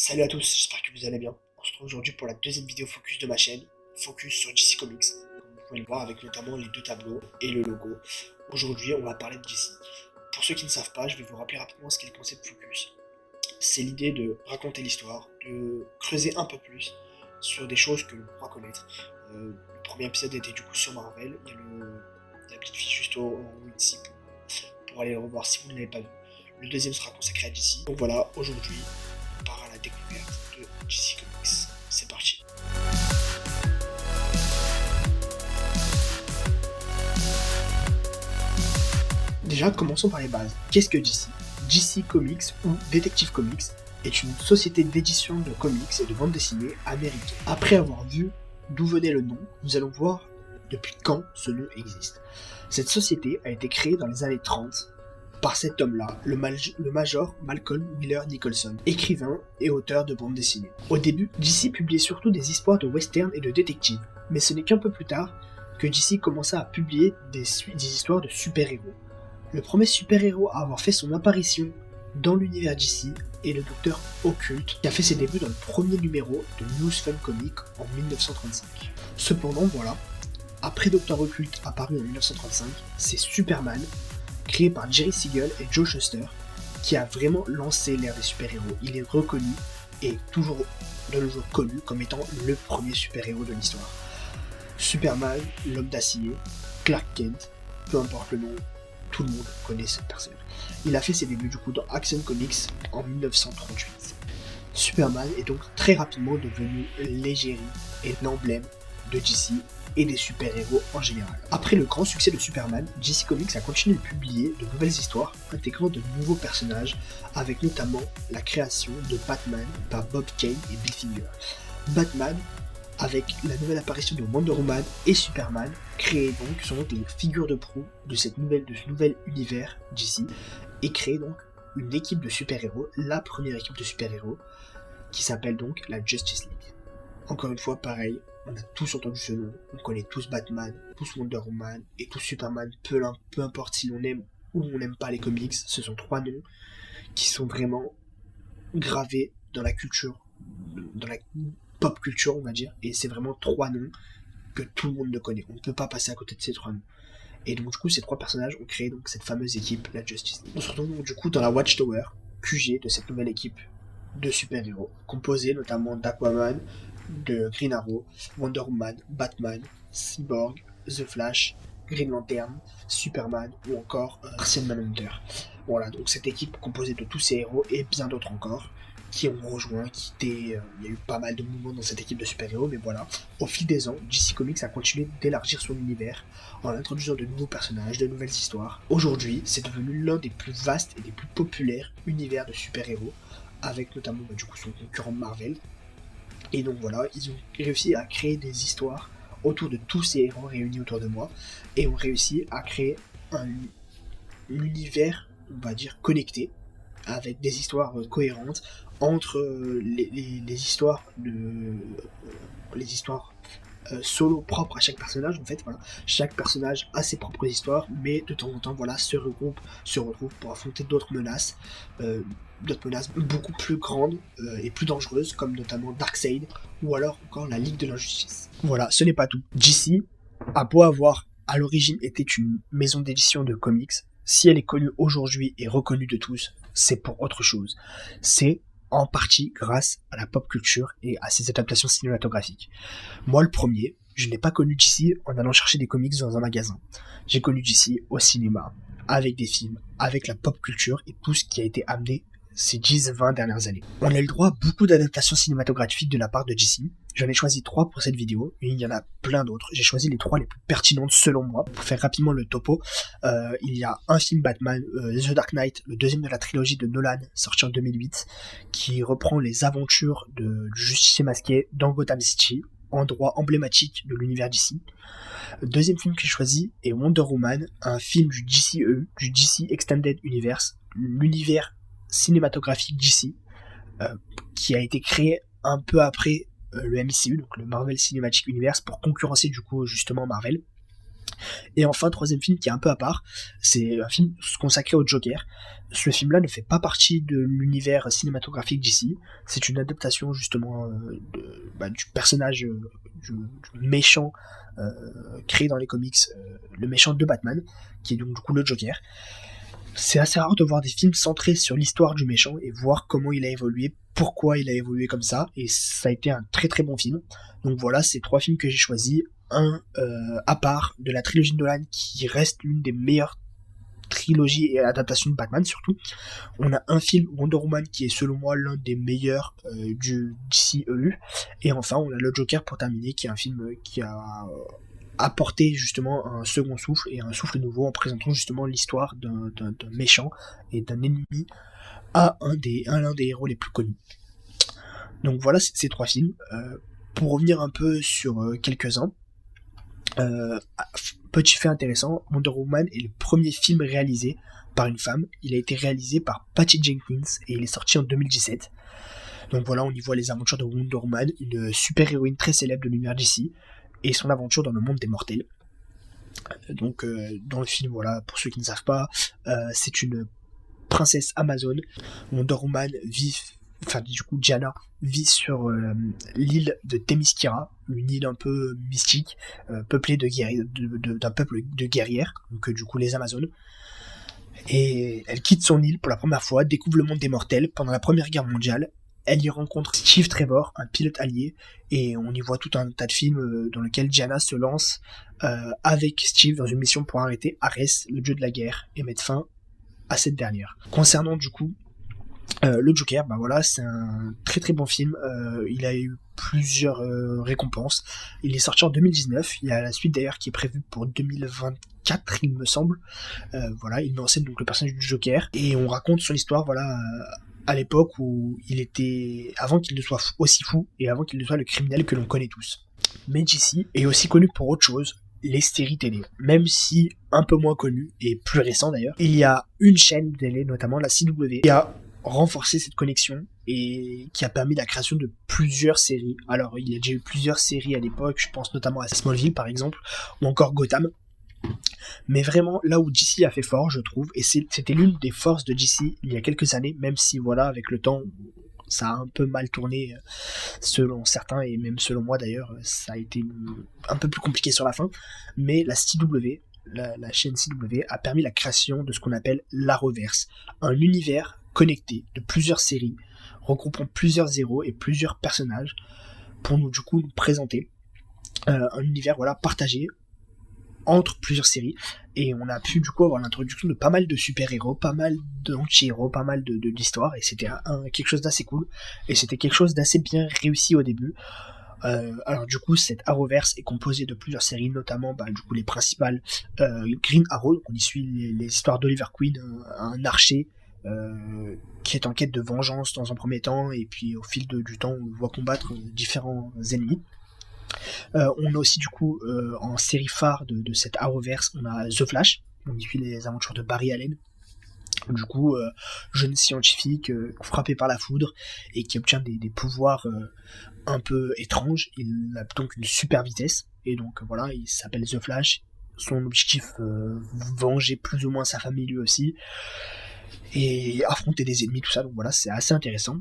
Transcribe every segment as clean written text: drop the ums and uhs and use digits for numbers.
Salut à tous, j'espère que vous allez bien. On se retrouve aujourd'hui pour la deuxième vidéo focus de ma chaîne, focus sur DC Comics, comme vous pouvez le voir avec notamment les deux tableaux et le logo. Aujourd'hui, on va parler de DC. Pour ceux qui ne savent pas, je vais vous rappeler rapidement ce qu'est le concept focus. C'est l'idée de raconter l'histoire, de creuser un peu plus sur des choses que l'on croit connaître. Le premier épisode était du coup sur Marvel, il y a la petite fiche juste en haut ici pour aller le revoir si vous ne l'avez pas vu. Le deuxième sera consacré à DC. Donc voilà, aujourd'hui, on part à la découverte de DC Comics. C'est parti. Déjà, commençons par les bases. Qu'est-ce que DC? DC Comics ou Detective Comics est une société d'édition de comics et de bande dessinée américaine. Après avoir vu d'où venait le nom, nous allons voir depuis quand ce nom existe. Cette société a été créée dans les années 30 par cet homme-là, le Major Malcolm Wheeler Nicholson, écrivain et auteur de bande dessinée. Au début, DC publiait surtout des histoires de western et de détectives, mais ce n'est qu'un peu plus tard que DC commença à publier des histoires de super-héros. Le premier super-héros à avoir fait son apparition dans l'univers DC est le Docteur Occulte, qui a fait ses débuts dans le premier numéro de News Fun Comics en 1935. Cependant, voilà, après Docteur Occulte apparu en 1935, c'est Superman, créé par Jerry Siegel et Joe Shuster, qui a vraiment lancé l'ère des super-héros. Il est reconnu et toujours de nos jours connu comme étant le premier super-héros de l'histoire. Superman, l'homme d'acier, Clark Kent, peu importe le nom, tout le monde connaît cette personne. Il a fait ses débuts du coup dans Action Comics en 1938. Superman est donc très rapidement devenu l'égérie et l'emblème de DC et des super-héros en général. Après le grand succès de Superman, DC Comics a continué de publier de nouvelles histoires intégrant de nouveaux personnages, avec notamment la création de Batman par Bob Kane et Bill Finger. Batman, avec la nouvelle apparition de Wonder Woman et Superman, sont donc les figures de proue de ce nouvel univers DC, et créent donc une équipe de super-héros, la première équipe de super-héros, qui s'appelle donc la Justice League. Encore une fois, pareil, on a tous entendu ce nom, on connaît tous Batman, tous Wonder Woman et tous Superman, peu importe si l'on aime ou on n'aime pas les comics, ce sont trois noms qui sont vraiment gravés dans la culture, dans la pop culture on va dire, et c'est vraiment trois noms que tout le monde ne connaît, on ne peut pas passer à côté de ces trois noms. Et donc du coup ces trois personnages ont créé donc cette fameuse équipe, la Justice League. On se retrouve donc du coup dans la Watchtower, QG de cette nouvelle équipe de super-héros, composée notamment d'Aquaman, de Green Arrow, Wonder Woman, Batman, Cyborg, The Flash, Green Lantern, Superman ou encore Martian Manhunter. Voilà, donc cette équipe composée de tous ces héros et bien d'autres encore qui ont rejoint, il y a eu pas mal de mouvements dans cette équipe de super-héros, mais voilà, au fil des ans, DC Comics a continué d'élargir son univers en introduisant de nouveaux personnages, de nouvelles histoires. Aujourd'hui, c'est devenu l'un des plus vastes et des plus populaires univers de super-héros, avec notamment du coup son concurrent Marvel. Et donc voilà, ils ont réussi à créer des histoires autour de tous ces héros réunis autour de moi, et ont réussi à créer un univers, on va dire, connecté, avec des histoires cohérentes entre les histoires solo propres à chaque personnage. En fait, voilà, chaque personnage a ses propres histoires, mais de temps en temps, voilà, se retrouvent pour affronter d'autres menaces beaucoup plus grandes et plus dangereuses, comme notamment Darkseid ou alors encore la Ligue de l'Injustice. Voilà, ce n'est pas tout. DC a beau avoir à l'origine été une maison d'édition de comics, si elle est connue aujourd'hui et reconnue de tous, c'est pour autre chose. C'est en partie grâce à la pop culture et à ses adaptations cinématographiques. Moi, le premier, je n'ai pas connu DC en allant chercher des comics dans un magasin. J'ai connu DC au cinéma, avec des films, avec la pop culture et tout ce qui a été amené ces 10-20 dernières années. On a eu le droit à beaucoup d'adaptations cinématographiques de la part de DC. J'en ai choisi 3 pour cette vidéo, et il y en a plein d'autres. J'ai choisi les 3 les plus pertinentes selon moi. Pour faire rapidement le topo, il y a un film Batman, The Dark Knight, le deuxième de la trilogie de Nolan, sorti en 2008, qui reprend les aventures du justicier masqué dans Gotham City, endroit emblématique de l'univers DC. Le deuxième film que j'ai choisi est Wonder Woman, un film du DCEU, du DC Extended Universe, l'univers cinématographique DC, qui a été créé un peu après le MCU, donc le Marvel Cinematic Universe, pour concurrencer du coup justement Marvel. Et enfin, troisième film qui est un peu à part, c'est un film consacré au Joker. Ce film-là ne fait pas partie de l'univers cinématographique d'ici. C'est une adaptation justement du personnage du méchant créé dans les comics, le méchant de Batman, qui est donc du coup le Joker. C'est assez rare de voir des films centrés sur l'histoire du méchant et voir comment il a évolué, pourquoi il a évolué comme ça, et ça a été un très très bon film. Donc voilà, c'est 3 films que j'ai choisis. Un à part de la trilogie de Nolan qui reste l'une des meilleures trilogies et adaptations de Batman surtout. On a un film Wonder Woman qui est selon moi l'un des meilleurs du DCEU. Et enfin on a le Joker pour terminer qui est un film qui a apporté justement un second souffle et un souffle nouveau en présentant justement l'histoire d'un méchant et d'un ennemi à l'un des héros les plus connus. Donc voilà ces 3 films. Pour revenir un peu sur quelques-uns, petit fait intéressant, Wonder Woman est le premier film réalisé par une femme. Il a été réalisé par Patty Jenkins et il est sorti en 2017. Donc voilà, on y voit les aventures de Wonder Woman, une super-héroïne très célèbre de l'univers DC, et son aventure dans le monde des mortels. Donc dans le film, voilà, pour ceux qui ne savent pas, c'est une princesse amazone. Wonder Woman Diana vit sur l'île de Themyscira, une île un peu mystique, peuplée d'un peuple de guerrières, donc du coup les Amazones. Et elle quitte son île pour la première fois, découvre le monde des mortels pendant la Première Guerre mondiale. Elle y rencontre Steve Trevor, un pilote allié, et on y voit tout un tas de films dans lesquels Diana se lance avec Steve dans une mission pour arrêter Ares, le dieu de la guerre, et mettre fin à cette dernière. Concernant du coup le Joker, c'est un très très bon film. Il a eu plusieurs récompenses. Il est sorti en 2019. Il y a la suite d'ailleurs qui est prévue pour 2024, il me semble. Il met en scène donc le personnage du Joker et on raconte son histoire. À l'époque où il était, avant qu'il ne soit aussi fou et avant qu'il ne soit le criminel que l'on connaît tous. Mais DC est aussi connu pour autre chose. Les séries télé, même si un peu moins connu et plus récent d'ailleurs. Il y a une chaîne télé, notamment la CW, qui a renforcé cette connexion et qui a permis la création de plusieurs séries. Alors il y a déjà eu plusieurs séries à l'époque, je pense notamment à Smallville par exemple, ou encore Gotham. Mais vraiment là où DC a fait fort, je trouve, et c'était l'une des forces de DC il y a quelques années, même si avec le temps ça a un peu mal tourné selon certains et même selon moi d'ailleurs, ça a été un peu plus compliqué sur la fin, mais la CW, la chaîne CW a permis la création de ce qu'on appelle l'Arrowverse, un univers connecté de plusieurs séries regroupant plusieurs héros et plusieurs personnages pour nous présenter un univers partagé entre plusieurs séries, et on a pu avoir l'introduction de pas mal de super-héros, pas mal d'anti-héros, pas mal d'histoires, et c'était quelque chose d'assez cool, et c'était quelque chose d'assez bien réussi au début. Alors cette Arrowverse est composée de plusieurs séries, notamment les principales, Green Arrow, on y suit les histoires d'Oliver Queen, un archer qui est en quête de vengeance dans un premier temps, et puis au fil du temps on le voit combattre différents ennemis. On a aussi en série phare de cette Arrowverse, on a The Flash, on y suit les aventures de Barry Allen, jeune scientifique frappé par la foudre et qui obtient des pouvoirs un peu étranges. Il a donc une super vitesse et donc il s'appelle The Flash. Son objectif, venger plus ou moins sa famille lui aussi et affronter des ennemis, tout ça. Donc c'est assez intéressant.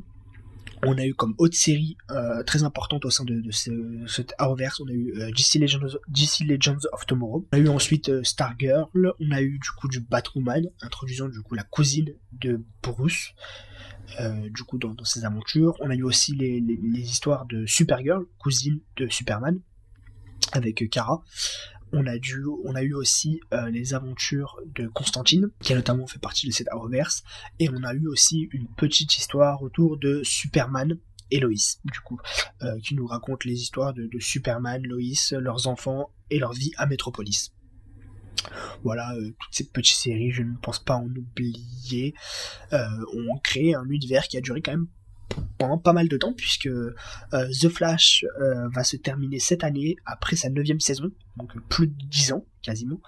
On a eu comme autre série très importante au sein de cette Arrowverse, on a eu DC Legends of Tomorrow. On a eu ensuite Stargirl, on a eu du Batwoman, introduisant la cousine de Bruce, dans ses aventures. On a eu aussi les histoires de Supergirl, cousine de Superman, avec Kara. On a eu aussi les aventures de Constantine, qui a notamment fait partie de cette Arrowverse, et on a eu aussi une petite histoire autour de Superman et Lois, qui nous raconte les histoires de Superman, Lois, leurs enfants et leur vie à Metropolis. Toutes ces petites séries, je ne pense pas en oublier, ont créé un univers qui a duré quand même pendant pas mal de temps, puisque The Flash va se terminer cette année après sa 9e saison, donc plus de 10 ans quasiment.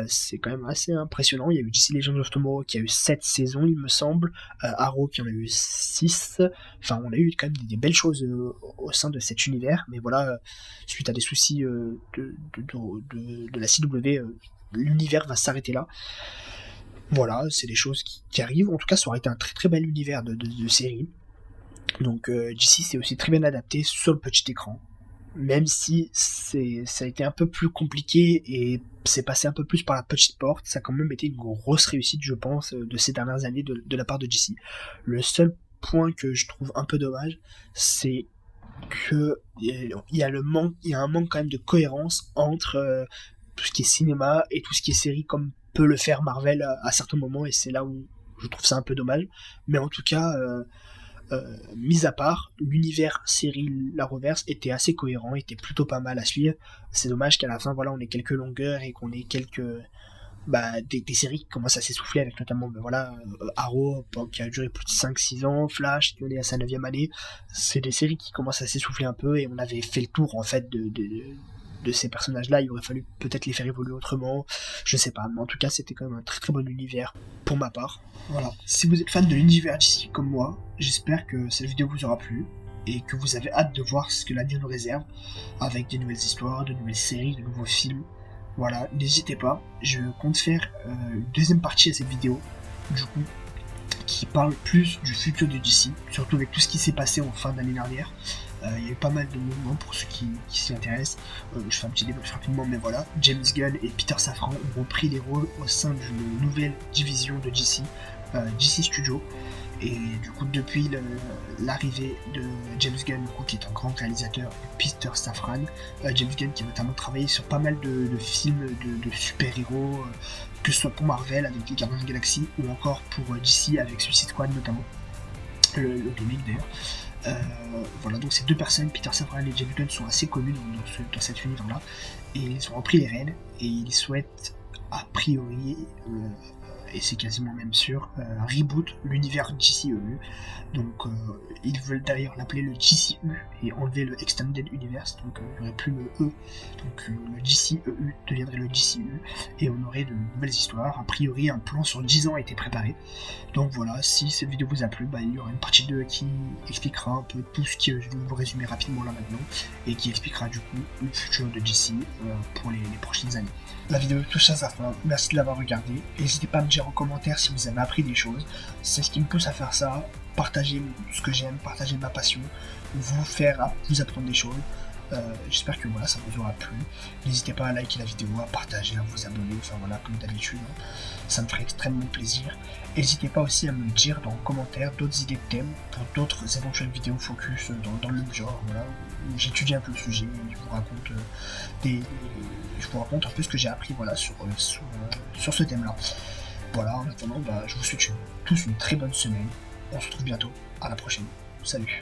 C'est quand même assez impressionnant. Il y a eu DC Legends of Tomorrow qui a eu 7 saisons, il me semble, Arrow qui en a eu 6. Enfin, on a eu quand même des belles choses au sein de cet univers, mais voilà, suite à des soucis de la CW, l'univers va s'arrêter là. Voilà, c'est des choses qui arrivent. En tout cas, ça aurait été un très très bel univers de série. Donc DC s'est aussi très bien adapté sur le petit écran, même si ça a été un peu plus compliqué et c'est passé un peu plus par la petite porte. Ça a quand même été une grosse réussite, je pense, de ces dernières années de la part de DC. Le seul point que je trouve un peu dommage, c'est que il y a un manque quand même de cohérence entre tout ce qui est cinéma et tout ce qui est série, comme peut le faire Marvel à certains moments, et c'est là où je trouve ça un peu dommage. Mais en tout cas, mis à part, l'univers série La Reverse était assez cohérent, était plutôt pas mal à suivre. C'est dommage qu'à la fin, voilà, on ait quelques longueurs et qu'on ait des séries qui commencent à s'essouffler, avec notamment Arrow qui a duré plus de 5-6 ans, Flash qui en est à sa 9e année. C'est des séries qui commencent à s'essouffler un peu, et on avait fait le tour en fait de ces personnages-là. Il aurait fallu peut-être les faire évoluer autrement, je sais pas, mais en tout cas c'était quand même un très très bon univers pour ma part. Voilà, si vous êtes fan de l'univers d'ici comme moi, j'espère que cette vidéo vous aura plu et que vous avez hâte de voir ce que l'avenir nous réserve, avec des nouvelles histoires, de nouvelles séries, de nouveaux films. Voilà, n'hésitez pas, je compte faire une deuxième partie à cette vidéo, du coup, qui parle plus du futur de DC, surtout avec tout ce qui s'est passé en fin d'année dernière. Il y a eu pas mal de mouvements pour ceux qui s'y intéressent. Je fais un petit débrief rapidement, mais voilà. James Gunn et Peter Safran ont repris les rôles au sein d'une nouvelle division de DC, DC Studios. Et du coup, depuis l'arrivée de James Gunn, qui est un grand réalisateur, et Peter Safran, James Gunn qui a notamment travaillé sur pas mal de films de super-héros, que ce soit pour Marvel avec les Gardiens de la Galaxie, ou encore pour DC avec Suicide Squad notamment, le remake d'ailleurs. Voilà, donc ces deux personnes, Peter Safran et James Gunn, sont assez connus dans cet univers-là, et ils ont repris les rênes, et ils souhaitent, a priori, et c'est quasiment même sûr, reboot l'univers DCEU. Donc ils veulent d'ailleurs l'appeler le DCU et enlever le Extended Universe, donc il n'y aurait plus le E, donc le DCEU deviendrait le DCU, et on aurait de nouvelles histoires. A priori un plan sur 10 ans a été préparé, donc voilà, si cette vidéo vous a plu, il y aura une partie 2 qui expliquera un peu tout ce que je vais vous résumer rapidement là maintenant, et qui expliquera du coup le futur de DC pour les prochaines années. La vidéo touche à sa fin, merci de l'avoir regardée, n'hésitez pas à me dire en commentaire si vous avez appris des choses, c'est ce qui me pousse à faire ça, partager ce que j'aime, partager ma passion, vous apprendre des choses. J'espère que voilà, ça vous aura plu. N'hésitez pas à liker la vidéo, à partager, à vous abonner, enfin voilà, comme d'habitude, ça me ferait extrêmement plaisir. N'hésitez pas aussi à me dire dans les commentaires d'autres idées de thèmes pour d'autres éventuelles vidéos focus dans le même genre, voilà, où j'étudie un peu le sujet, je vous raconte un peu ce que j'ai appris, voilà, sur ce thème-là. Voilà, en attendant, je vous souhaite tous une très bonne semaine. On se retrouve bientôt. À la prochaine. Salut.